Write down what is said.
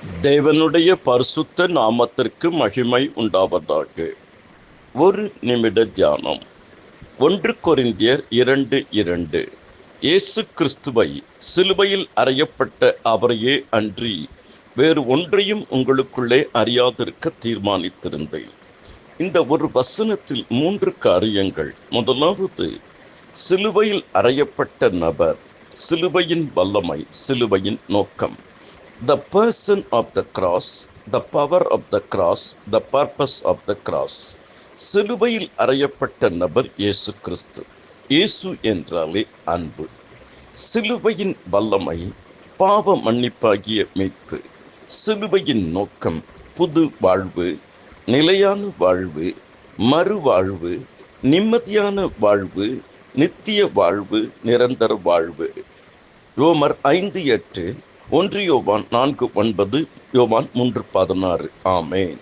தேவனுடைய பரிசுத்த நாமத்திற்கு மகிமை உண்டாவதாக. ஒரு நிமிட தியானம். 1 கொரிந்தியர் 2:2. இயேசு கிறிஸ்துவை சிலுவையில் அறையப்பட்ட அவரையே அன்றி வேறு ஒன்றையும் உங்களுக்குள்ளே அறியாதிருக்க தீர்மானித்திருந்தேன். இந்த ஒரு வசனத்தில் 3 காரியங்கள். முதலாவது, சிலுவையில் அறையப்பட்ட நபர், சிலுவையின் வல்லமை, சிலுவையின் நோக்கம். The person of the cross, the power of the cross, the purpose of the cross. சிலுவையில் அறையப்பட்ட நபர் இயேசு கிறிஸ்து. இயேசு என்றாலே அன்பு. சிலுவையின் வல்லமை பாவ மன்னிப்பாகிய மீட்பு. சிலுவையின் நோக்கம் புது வாழ்வு, நிலையான வாழ்வு, மறுவாழ்வு, நிம்மதியான வாழ்வு, நித்திய வாழ்வு, நிரந்தர வாழ்வு. ரோமர் 5:8, 1 யோவான் 4:9, யோவான் 3:16. ஆமென்.